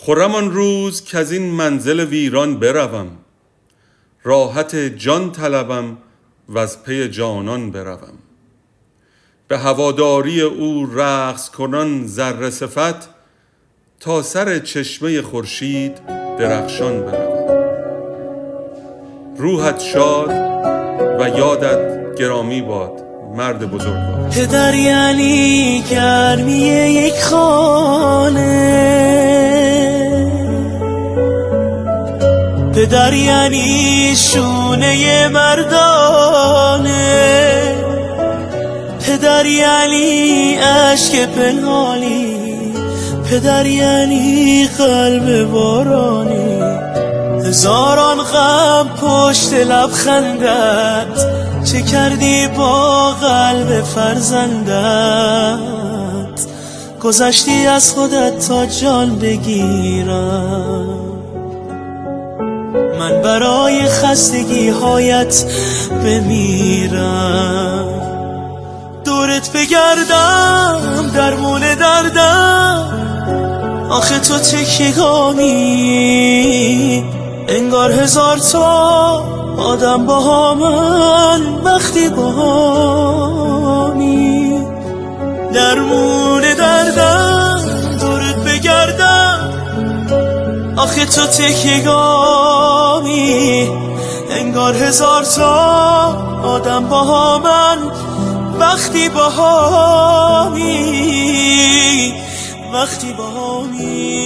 خرم آن روز که از این منزل ویران بروم، راحت جان طلبم و از پی جانان بروم. به هواداری او رقص کنان ذره صفت، تا سر چشمه خورشید درخشان بروم. روحت شاد و یادت گرامی باد مرد بزرگوار. پدر یعنی گرمی یک خانه، پدر یعنی شونه مردانه، پدر یعنی عشق پنهانی، پدر یعنی قلب بارانی. هزاران غم پشت لبخندت، چه کردی با قلب فرزندت؟ گذشتی از خودت تا جان بگیرم، من برای خستگی هایت بمیرم. دورت بگردم درمون دردم، آخه تو تکیگامی، انگار هزار تا آدم با همن وقتی با همی. درمون دردم دورت بگردم، آخه تو تکیگامی، انگار هزار تا آدم با همن وقتی با همی، وقتی با همی.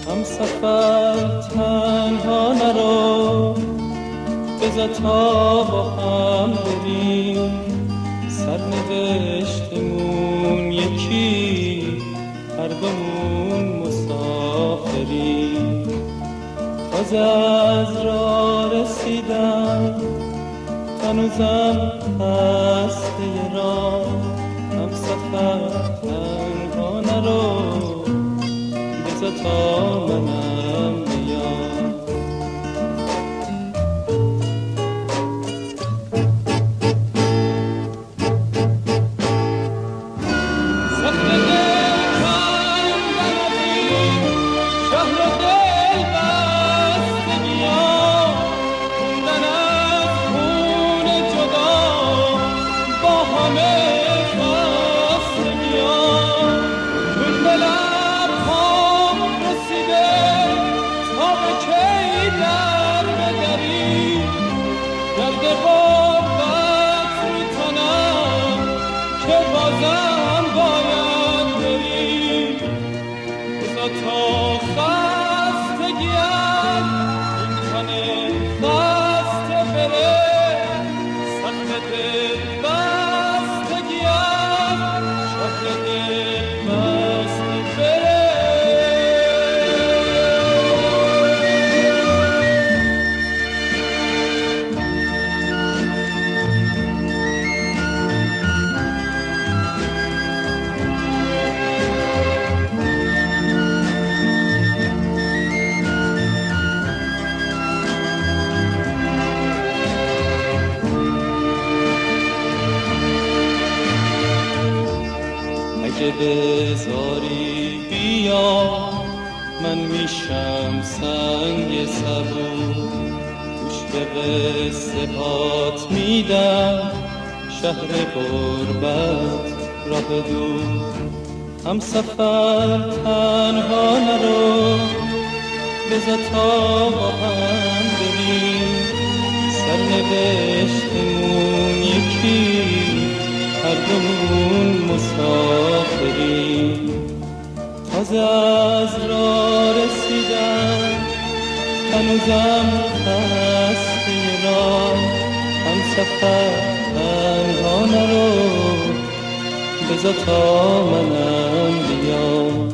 همسفر تنها نرو، بذار تا با هم بریم. سرنوشتمون یکی، هر دومون مسافریم. تازه از راه رسیدم، هنوزم خسته راه. همسفر تنها نرو، تا منم بیام. زخم دل کندن از این شهر دل بسته بیام. خوندن از خون جدا با همه خسته بیام. چون دلم تا خستگیم این تنه خسته بره، سخت دل بستگیم شهر دل بسته بره. اگه بذاری بیا، من میشم سنگ صبور. گوش به قصه هات میدم، شهر غربت راه دور. همسفر تنها نرو، بذار تا با هم بریم. سرنوشتمون یکی، هر دومون مسافریم. تازه از راه رسیدم، هنوزم خسته راه. همسفر تنها نرو، بذار تا منم بیام.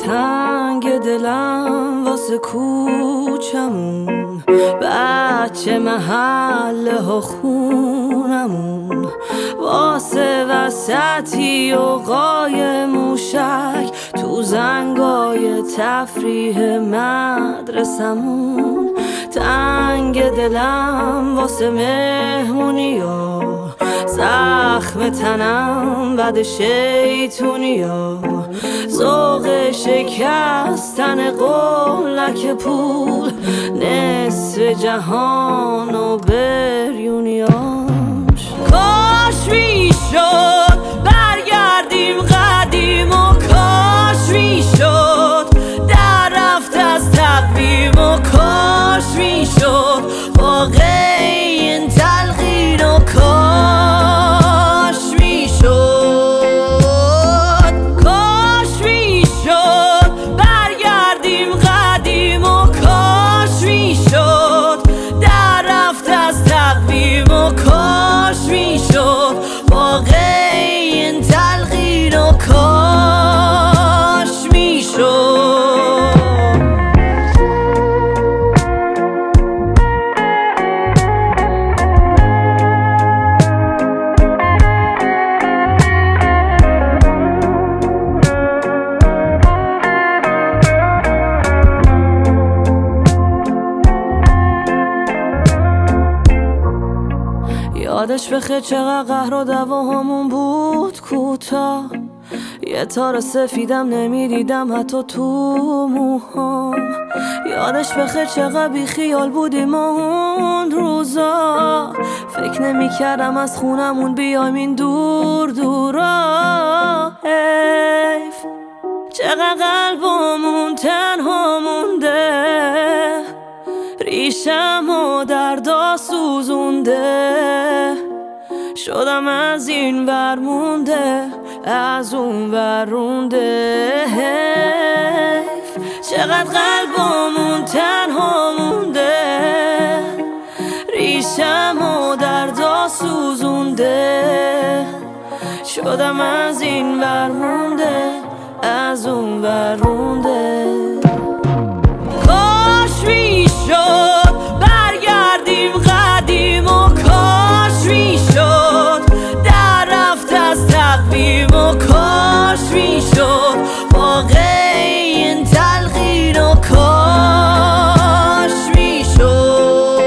تنگ دلم واسه کوچمون، بچه محله و خونمون، واسه وسطی و قای موشک تو زنگای تفریح مدرسمون. تنگ دلم واسه مهمونیا، زخم تنم بد شیطونیا، ذوق شکستن قولک پول، نصف جهان و بریونیاش. کاش میشد برگردیم قدیم و کاش میشد در رفت از تقویم و کاش میشد واقع این تلقین و کاش میشد. کاش میشد برگردیم قدیم و کاش میشد در رفت از تقویم و کاش میشد واقع این تلقین و کاش میشد. یادش بخیر چقدر قهر و دعواهامون بود کوتاه، یه تار سفیدم نمیدیدم حتی تو موهام. یادش بخیر چقدر بی خیال بودیم اون روزا، فکر نمیکردم از خونمون بیایم این دور دورا. حیف چقدر قلبمون تنها مونده، ریشم و دردا سوزونده، شدم از این ور مونده از اون ور رونده. حیف چقدر قلبمون تنها مونده، ریشم و دردا سوزونده، شدم از این ور مونده از اون ور رونده. کاش میشد برگردیم قدیم و کاش میشد در رفت از تقویم و کاش میشد واقع این تلقین و کاش میشد.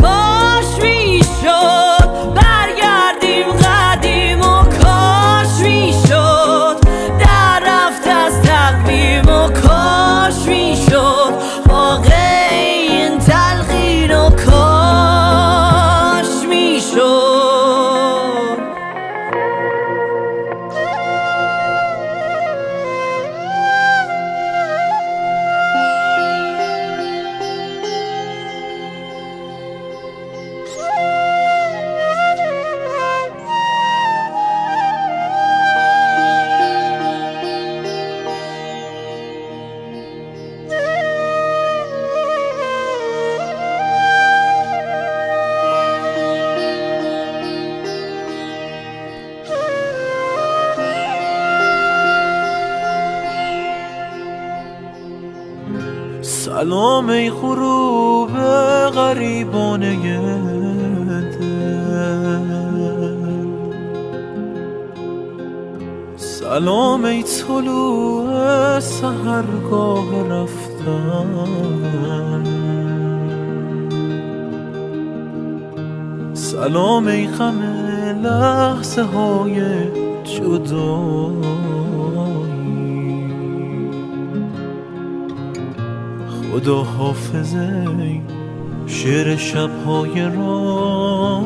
کاش میشد برگردیم قدیم و کاش میشد در رفت از تقویم و کاش میشد واقع این تلقین و کاش میشد. سلام ای غروب غریبانه دل، سلام ای طلوع سحرگاه رفتن، سلام ای غم لحظه های جدایی، خدا حافظ ای شعر شبهای روشن،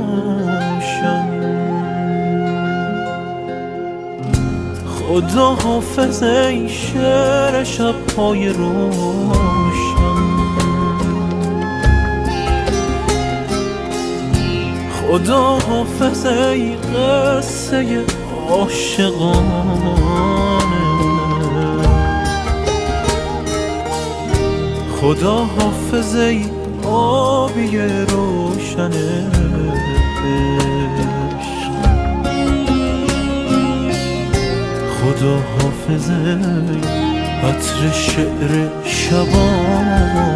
خدا حافظ ای شعر شبهای روشن، خدا حافظ ای قصه عاشقانه، خدا حافظ ای آبی روشن عشق، خدا حافظ ای عطر شعر شبانه.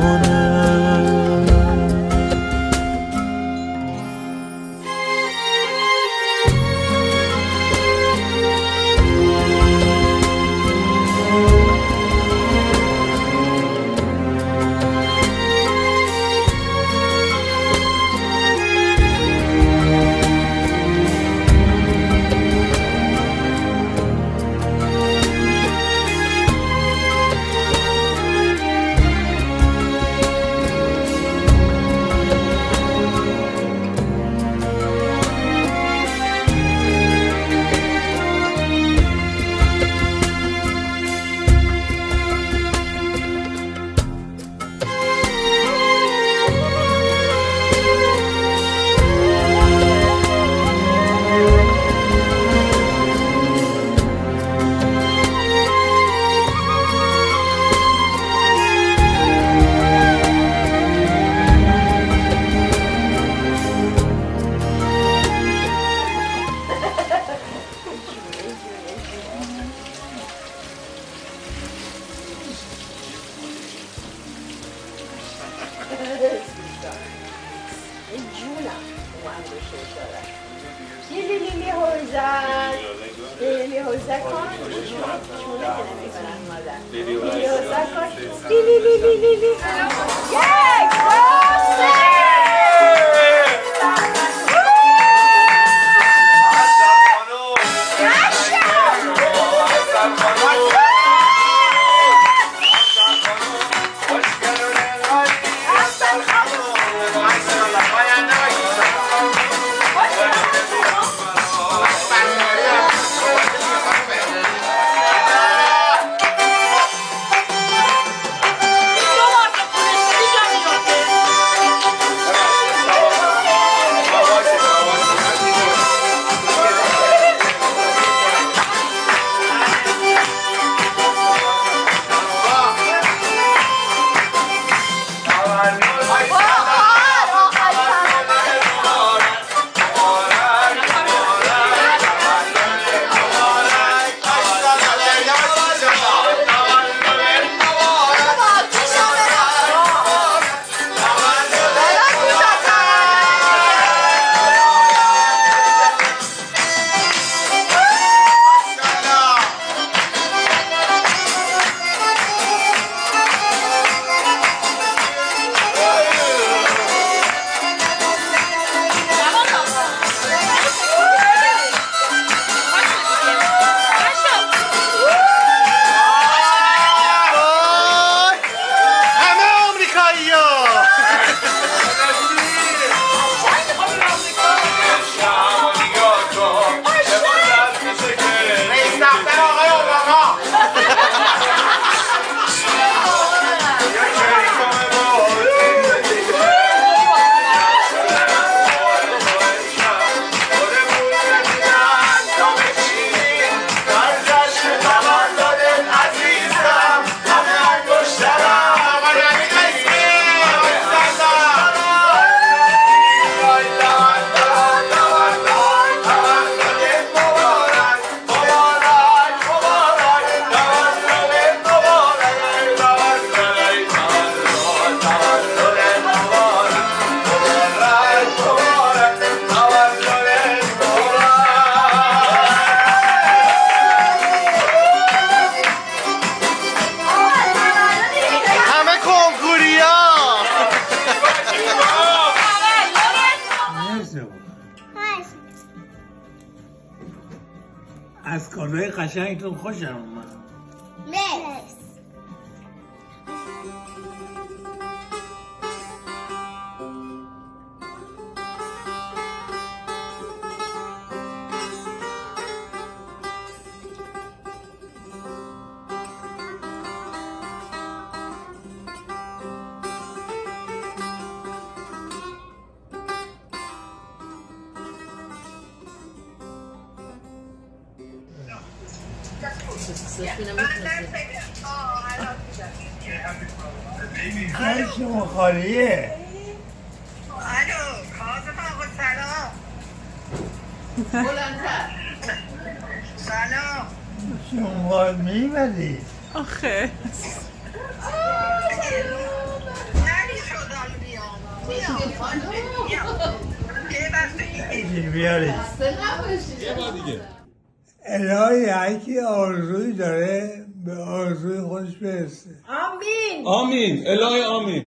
لیلی هوزک لیلی هوزک کن چونه که نمی‌کنن مادر لیلی هوزک کن لیلی لیلی لیلی یک دو سه از کارهای قشنگتون خوشم اومد. مرس. هر شما خالیه. الو کاظم آقا سلام. بلندتر. سلام. شما میمدی؟ آخه نری شدم بیام بیاری. الهی هرکی آرزوی داره به آرزوی خودش برسه. آمین الهی آمین.